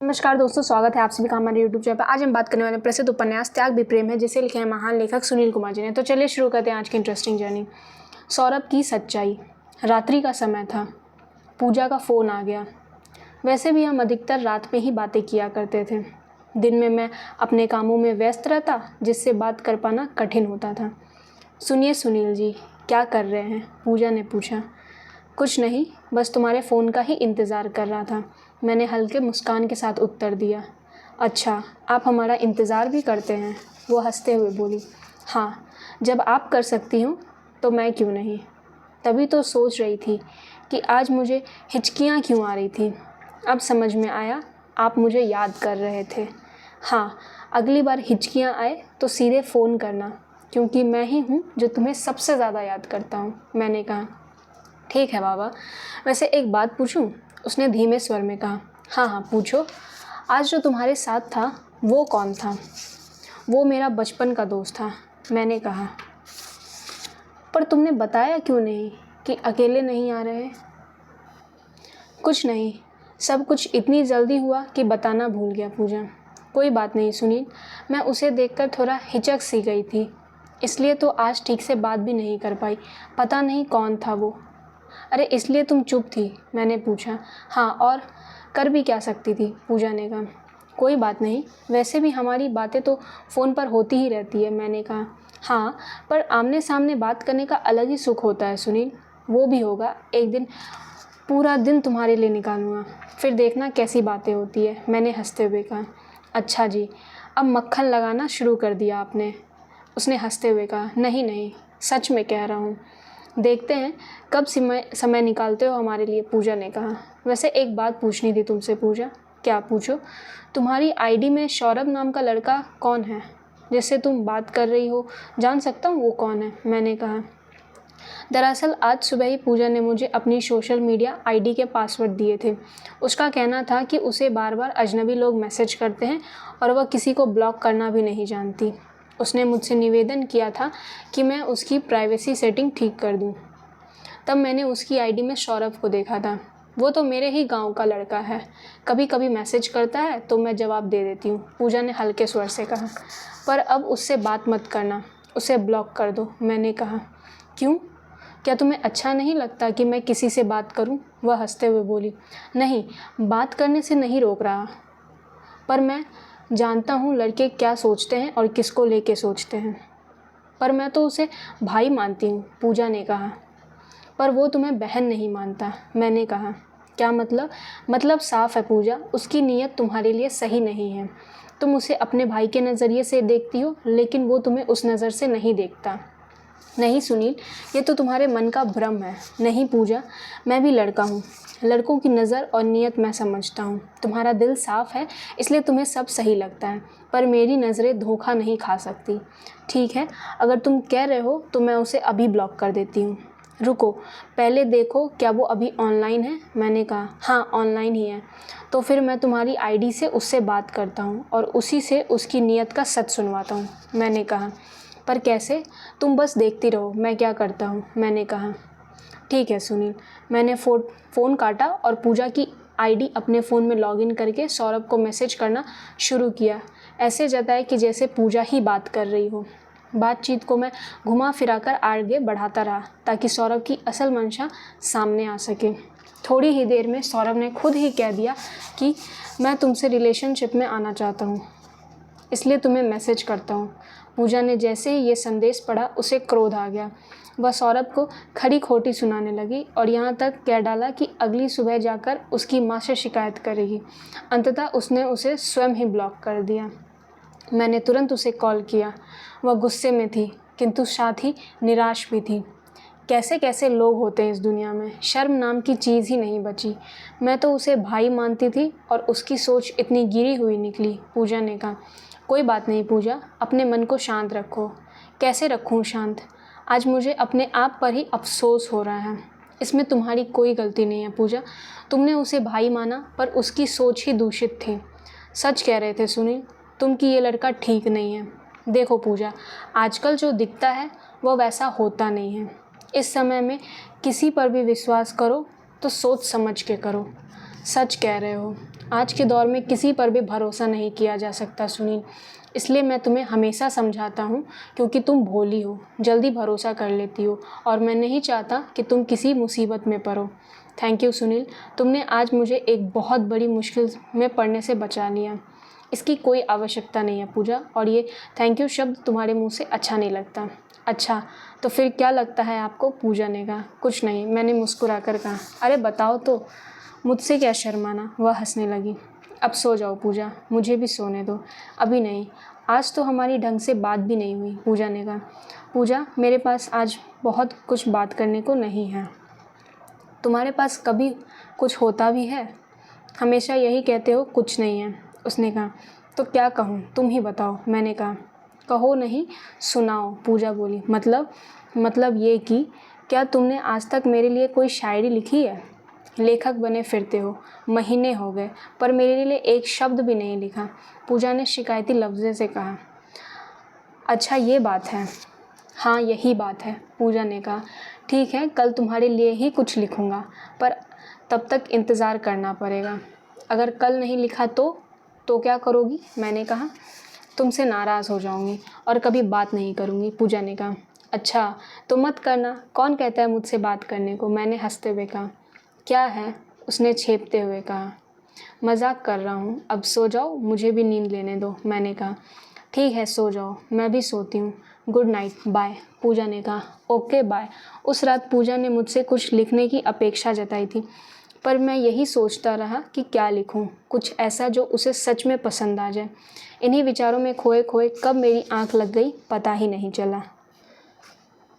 नमस्कार दोस्तों, स्वागत है आप सभी का हमारे यूट्यूब चैनल पर। आज हम बात करने वाले प्रसिद्ध उपन्यास त्याग भी प्रेम है, जिसे लिखे हैं महान लेखक सुनील कुमार जी ने। तो चलिए शुरू करते हैं आज की इंटरेस्टिंग जर्नी। सौरभ की सच्चाई। रात्रि का समय था। पूजा का फ़ोन आ गया। वैसे भी हम अधिकतर रात में ही बातें किया करते थे। दिन में मैं अपने कामों में व्यस्त रहता, जिससे बात कर पाना कठिन होता था। सुनिए सुनील जी, क्या कर रहे हैं? पूजा ने पूछा। कुछ नहीं, बस तुम्हारे फ़ोन का ही इंतज़ार कर रहा था, मैंने हल्के मुस्कान के साथ उत्तर दिया। अच्छा, आप हमारा इंतज़ार भी करते हैं? वो हंसते हुए बोली। हाँ, जब आप कर सकती हूँ तो मैं क्यों नहीं। तभी तो सोच रही थी कि आज मुझे हिचकियाँ क्यों आ रही थी। अब समझ में आया, आप मुझे याद कर रहे थे। हाँ, अगली बार हिचकियाँ आए तो सीधे फ़ोन करना, क्योंकि मैं ही हूँ जो तुम्हें सबसे ज़्यादा याद करता हूँ, मैंने कहा। ठीक है बाबा, वैसे एक बात पूछूं? उसने धीमे स्वर में कहा। हाँ हाँ पूछो। आज जो तुम्हारे साथ था वो कौन था? वो मेरा बचपन का दोस्त था, मैंने कहा। पर तुमने बताया क्यों नहीं कि अकेले नहीं आ रहे? कुछ नहीं, सब कुछ इतनी जल्दी हुआ कि बताना भूल गया पूजा। कोई बात नहीं सुनील, मैं उसे देखकर थोड़ा हिचक सी गई थी, इसलिए तो आज ठीक से बात भी नहीं कर पाई। पता नहीं कौन था वो। अरे इसलिए तुम चुप थी? मैंने पूछा। हाँ, और कर भी क्या सकती थी, पूजा ने कहा। कोई बात नहीं, वैसे भी हमारी बातें तो फ़ोन पर होती ही रहती है, मैंने कहा। हाँ, पर आमने सामने बात करने का अलग ही सुख होता है सुनील। वो भी होगा एक दिन, पूरा दिन तुम्हारे लिए निकालूंगा, फिर देखना कैसी बातें होती है, मैंने हंसते हुए कहा। अच्छा जी, अब मक्खन लगाना शुरू कर दिया आपने, उसने हंसते हुए कहा। नहीं नहीं, सच में कह रहा हूँ। देखते हैं कब समय निकालते हो हमारे लिए, पूजा ने कहा। वैसे एक बात पूछनी थी तुमसे पूजा। क्या? पूछो। तुम्हारी आईडी में सौरभ नाम का लड़का कौन है जिससे तुम बात कर रही हो? जान सकता हूँ वो कौन है? मैंने कहा। दरअसल आज सुबह ही पूजा ने मुझे अपनी सोशल मीडिया आईडी के पासवर्ड दिए थे। उसका कहना था कि उसे बार बार अजनबी लोग मैसेज करते हैं और वह किसी को ब्लॉक करना भी नहीं जानती। उसने मुझसे निवेदन किया था कि मैं उसकी प्राइवेसी सेटिंग ठीक कर दूं। तब मैंने उसकी आईडी में सौरभ को देखा था। वो तो मेरे ही गांव का लड़का है, कभी कभी मैसेज करता है तो मैं जवाब दे देती हूँ, पूजा ने हल्के स्वर से कहा। पर अब उससे बात मत करना, उसे ब्लॉक कर दो, मैंने कहा। क्यों? क्या तुम्हें अच्छा नहीं लगता कि मैं किसी से बात करूं? वह हंसते हुए बोली। नहीं, बात करने से नहीं रोक रहा, पर मैं जानता हूँ लड़के क्या सोचते हैं और किसको लेके सोचते हैं। पर मैं तो उसे भाई मानती हूँ, पूजा ने कहा। पर वो तुम्हें बहन नहीं मानता, मैंने कहा। क्या मतलब? मतलब साफ है पूजा, उसकी नीयत तुम्हारे लिए सही नहीं है। तुम उसे अपने भाई के नज़रिए से देखती हो, लेकिन वो तुम्हें उस नज़र से नहीं देखता। नहीं सुनील, ये तो तुम्हारे मन का भ्रम है। नहीं पूजा, मैं भी लड़का हूँ, लड़कों की नज़र और नीयत मैं समझता हूँ। तुम्हारा दिल साफ़ है, इसलिए तुम्हें सब सही लगता है, पर मेरी नज़रें धोखा नहीं खा सकती। ठीक है, अगर तुम कह रहे हो तो मैं उसे अभी ब्लॉक कर देती हूँ। रुको, पहले देखो क्या वो अभी ऑनलाइन है, मैंने कहा। हाँ, ऑनलाइन ही है। तो फिर मैं तुम्हारी आईडी से उससे बात करता हूँ और उसी से उसकी नीयत का सच सुनवाता हूँ, मैंने कहा। पर कैसे? तुम बस देखती रहो मैं क्या करता हूँ, मैंने कहा। ठीक है सुनील। मैंने फ़ोन काटा और पूजा की आईडी अपने फ़ोन में लॉगिन करके सौरभ को मैसेज करना शुरू किया। ऐसे जताए कि जैसे पूजा ही बात कर रही हो। बातचीत को मैं घुमा फिराकर आगे बढ़ाता रहा ताकि सौरभ की असल मंशा सामने आ सके। थोड़ी ही देर में सौरभ ने खुद ही कह दिया कि मैं तुमसे रिलेशनशिप में आना चाहता हूँ, इसलिए तुम्हें मैसेज करता हूँ। पूजा ने जैसे ही ये संदेश पढ़ा, उसे क्रोध आ गया। वह सौरभ को खरी खोटी सुनाने लगी और यहाँ तक कह डाला कि अगली सुबह जाकर उसकी माँ से शिकायत करेगी। अंततः उसने उसे स्वयं ही ब्लॉक कर दिया। मैंने तुरंत उसे कॉल किया। वह गुस्से में थी, किंतु साथ ही निराश भी थी। कैसे कैसे लोग होते हैं इस दुनिया में, शर्म नाम की चीज़ ही नहीं बची। मैं तो उसे भाई मानती थी और उसकी सोच इतनी गिरी हुई निकली, पूजा ने कहा। कोई बात नहीं पूजा, अपने मन को शांत रखो। कैसे रखूं शांत? आज मुझे अपने आप पर ही अफसोस हो रहा है। इसमें तुम्हारी कोई गलती नहीं है पूजा। तुमने उसे भाई माना, पर उसकी सोच ही दूषित थी। सच कह रहे थे सुनील तुम कि ये लड़का ठीक नहीं है। देखो पूजा, आजकल जो दिखता है वह वैसा होता नहीं है। इस समय में किसी पर भी विश्वास करो तो सोच समझ के करो। सच कह रहे हो। आज के दौर में किसी पर भी भरोसा नहीं किया जा सकता सुनील, इसलिए मैं तुम्हें हमेशा समझाता हूँ क्योंकि तुम भोली हो, जल्दी भरोसा कर लेती हो और मैं नहीं चाहता कि तुम किसी मुसीबत में पड़ो। थैंक यू सुनील, तुमने आज मुझे एक बहुत बड़ी मुश्किल में पड़ने से बचा लिया। इसकी कोई आवश्यकता नहीं है पूजा, और ये थैंक यू शब्द तुम्हारे मुंह से अच्छा नहीं लगता। अच्छा, तो फिर क्या लगता है आपको? पूजा ने कहा। कुछ नहीं, मैंने मुस्कुरा कर कहा। अरे बताओ तो, मुझसे क्या शर्माना। वह हंसने लगी। अब सो जाओ पूजा, मुझे भी सोने दो। अभी नहीं, आज तो हमारी ढंग से बात भी नहीं हुई। पूजा ने कहा। पूजा, मेरे पास आज बहुत कुछ बात करने को नहीं है। तुम्हारे पास कभी कुछ होता भी है? हमेशा यही कहते हो कुछ नहीं है। उसने कहा। तो क्या कहूँ, तुम ही बताओ। मैंने कहा। कहो नहीं, सुनाओ। पूजा बोली। मतलब ये कि क्या तुमने आज तक मेरे लिए कोई शायरी लिखी है? लेखक बने फिरते हो, महीने हो गए, पर मेरे लिए एक शब्द भी नहीं लिखा। पूजा ने शिकायती लफ्ज़े से कहा। अच्छा ये बात है। हाँ यही बात है, पूजा ने कहा। ठीक है, कल तुम्हारे लिए ही कुछ लिखूंगा, पर तब तक इंतज़ार करना पड़ेगा। अगर कल नहीं लिखा तो क्या करोगी? मैंने कहा। तुमसे नाराज़ हो जाऊंगी और कभी बात नहीं करूंगी। पूजा ने कहा। अच्छा, तो मत करना। कौन कहता है मुझसे बात करने को? मैंने हंसते हुए कहा। क्या है? उसने छेपते हुए कहा। मजाक कर रहा हूँ, अब सो जाओ, मुझे भी नींद लेने दो। मैंने कहा। ठीक है, सो जाओ, मैं भी सोती हूँ। Good night, bye. पूजा ने कहा। Okay bye. उस रात पूजा ने मुझसे कुछ लिखने की अपेक्षा जताई थी, पर मैं यही सोचता रहा कि क्या लिखूं, कुछ ऐसा जो उसे सच में पसंद आ जाए। इन्हीं विचारों में खोए खोए कब मेरी आंख लग गई पता ही नहीं चला।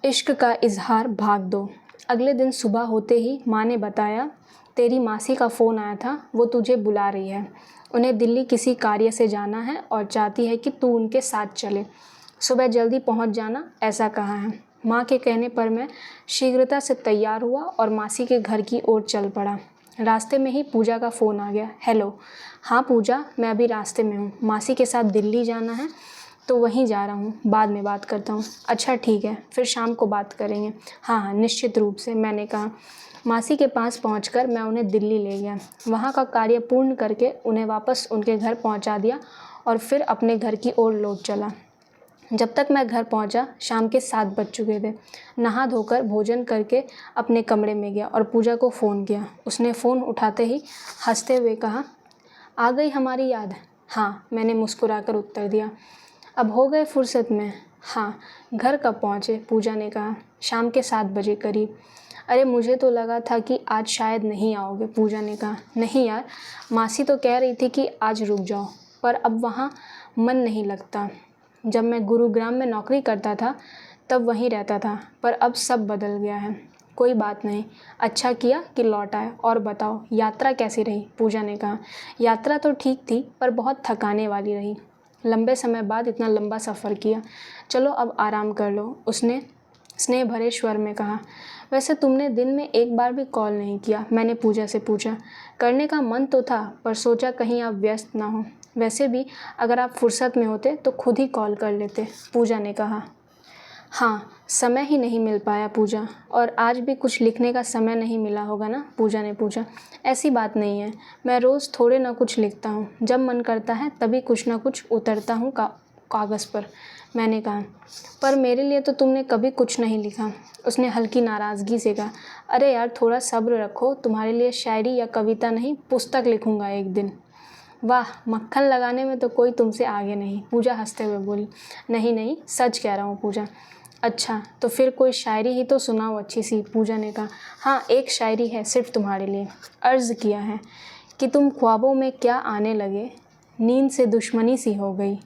इश्क का इजहार भाग 2। अगले दिन सुबह होते ही माँ ने बताया, तेरी मासी का फ़ोन आया था, वो तुझे बुला रही है। उन्हें दिल्ली किसी कार्य से जाना है और चाहती है कि तू उनके साथ चले। सुबह जल्दी पहुंच जाना, ऐसा कहा है। माँ के कहने पर मैं शीघ्रता से तैयार हुआ और मासी के घर की ओर चल पड़ा। रास्ते में ही पूजा का फ़ोन आ गया। हेलो। हाँ पूजा, मैं अभी रास्ते में हूँ, मासी के साथ दिल्ली जाना है तो वहीं जा रहा हूँ, बाद में बात करता हूँ। अच्छा ठीक है, फिर शाम को बात करेंगे। हाँ हाँ निश्चित रूप से, मैंने कहा। मासी के पास पहुंचकर मैं उन्हें दिल्ली ले गया। वहाँ का कार्य पूर्ण करके उन्हें वापस उनके घर पहुँचा दिया और फिर अपने घर की ओर लौट चला। जब तक मैं घर पहुंचा शाम के 7 बज चुके थे। नहा धोकर भोजन करके अपने कमरे में गया और पूजा को फ़ोन किया। उसने फ़ोन उठाते ही हंसते हुए कहा, आ गई हमारी याद? हाँ, मैंने मुस्कुराकर उत्तर दिया। अब हो गए फुर्सत में? हाँ। घर कब पहुँचे? पूजा ने कहा। शाम के 7 बजे करीब। अरे मुझे तो लगा था कि आज शायद नहीं आओगे। पूजा ने कहा। नहीं यार, मासी तो कह रही थी कि आज रुक जाओ, पर अब वहाँ मन नहीं लगता। जब मैं गुरुग्राम में नौकरी करता था तब वहीं रहता था, पर अब सब बदल गया है। कोई बात नहीं, अच्छा किया कि लौट आए। और बताओ, यात्रा कैसी रही? पूजा ने कहा। यात्रा तो ठीक थी, पर बहुत थकाने वाली रही। लंबे समय बाद इतना लंबा सफ़र किया। चलो अब आराम कर लो, उसने स्नेह भरे स्वर में कहा। वैसे तुमने दिन में एक बार भी कॉल नहीं किया, मैंने पूजा से पूछा। करने का मन तो था, पर सोचा कहीं आप व्यस्त ना हो। वैसे भी अगर आप फुर्सत में होते तो खुद ही कॉल कर लेते, पूजा ने कहा। हाँ, समय ही नहीं मिल पाया पूजा। और आज भी कुछ लिखने का समय नहीं मिला होगा ना? पूजा ने पूछा। ऐसी बात नहीं है, मैं रोज़ थोड़े ना कुछ लिखता हूँ, जब मन करता है तभी कुछ ना कुछ उतरता हूँ कागज़ पर। मैंने कहा। पर मेरे लिए तो तुमने कभी कुछ नहीं लिखा। उसने हल्की नाराज़गी से कहा। अरे यार थोड़ा सब्र रखो, तुम्हारे लिए शायरी या कविता नहीं, पुस्तक लिखूँगा एक दिन। वाह, मक्खन लगाने में तो कोई तुमसे आगे नहीं, पूजा हंसते हुए बोली। नहीं नहीं, सच कह रहा हूँ पूजा। अच्छा, तो फिर कोई शायरी ही तो सुनाओ अच्छी सी, पूजा ने कहा। हाँ, एक शायरी है सिर्फ तुम्हारे लिए। अर्ज़ किया है कि तुम ख्वाबों में क्या आने लगे, नींद से दुश्मनी सी हो गई।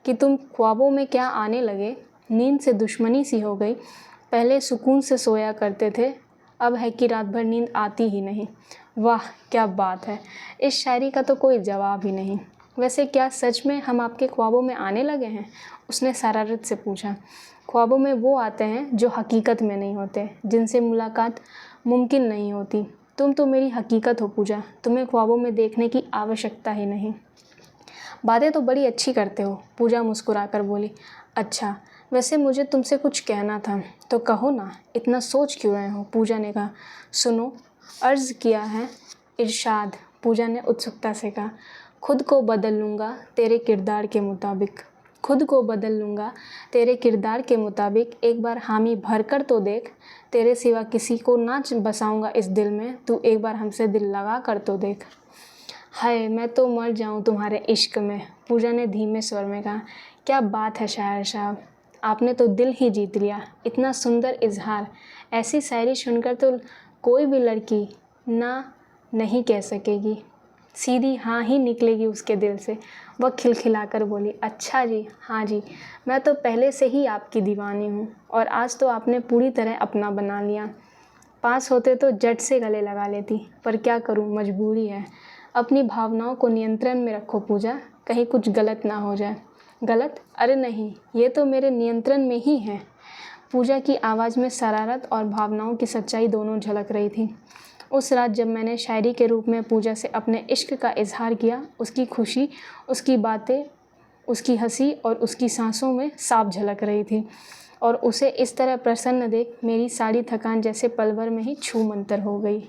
कि तुम ख्वाबों में क्या आने लगे, नींद से दुश्मनी सी हो गई। पहले सुकून से सोया करते थे, अब है कि रात भर नींद आती ही नहीं। वाह क्या बात है, इस शायरी का तो कोई जवाब ही नहीं। वैसे क्या सच में हम आपके ख्वाबों में आने लगे हैं? उसने शरारत से पूछा। ख्वाबों में वो आते हैं जो हकीकत में नहीं होते, जिनसे मुलाकात मुमकिन नहीं होती। तुम तो मेरी हकीकत हो पूजा, तुम्हें ख्वाबों में देखने की आवश्यकता ही नहीं। बातें तो बड़ी अच्छी करते हो, पूजा मुस्कुराकर बोली। अच्छा, वैसे मुझे तुमसे कुछ कहना था, तो कहो ना, इतना सोच क्यों रहे हो? पूजा ने कहा। सुनो, अर्ज़ किया है, इरशाद, पूजा ने उत्सुकता से कहा। खुद को बदल लूँगा तेरे किरदार के मुताबिक, खुद को बदल लूँगा तेरे किरदार के मुताबिक, एक बार हामी भर कर तो देख, तेरे सिवा किसी को ना बसाऊँगा इस दिल में, तू एक बार हमसे दिल लगा कर तो देख। हाय मैं तो मर जाऊँ तुम्हारे इश्क में, पूजा ने धीमे स्वर में कहा। क्या बात है शायर साहब, आपने तो दिल ही जीत लिया। इतना सुंदर इजहार, ऐसी शायरी सुनकर तो कोई भी लड़की ना नहीं कह सकेगी, सीधी हाँ ही निकलेगी उसके दिल से। वह खिलखिलाकर बोली, अच्छा जी, हाँ जी, मैं तो पहले से ही आपकी दीवानी हूँ और आज तो आपने पूरी तरह अपना बना लिया। पास होते तो झट से गले लगा लेती, पर क्या करूँ, मजबूरी है। अपनी भावनाओं को नियंत्रण में रखो पूजा, कहीं कुछ गलत ना हो जाए। गलत? अरे नहीं, ये तो मेरे नियंत्रण में ही है। पूजा की आवाज़ में शरारत और भावनाओं की सच्चाई दोनों झलक रही थी। उस रात जब मैंने शायरी के रूप में पूजा से अपने इश्क का इजहार किया, उसकी खुशी, उसकी बातें, उसकी हंसी और उसकी सांसों में साफ झलक रही थी। और उसे इस तरह प्रसन्न देख मेरी सारी थकान जैसे पल भर में ही छूमंतर हो गई।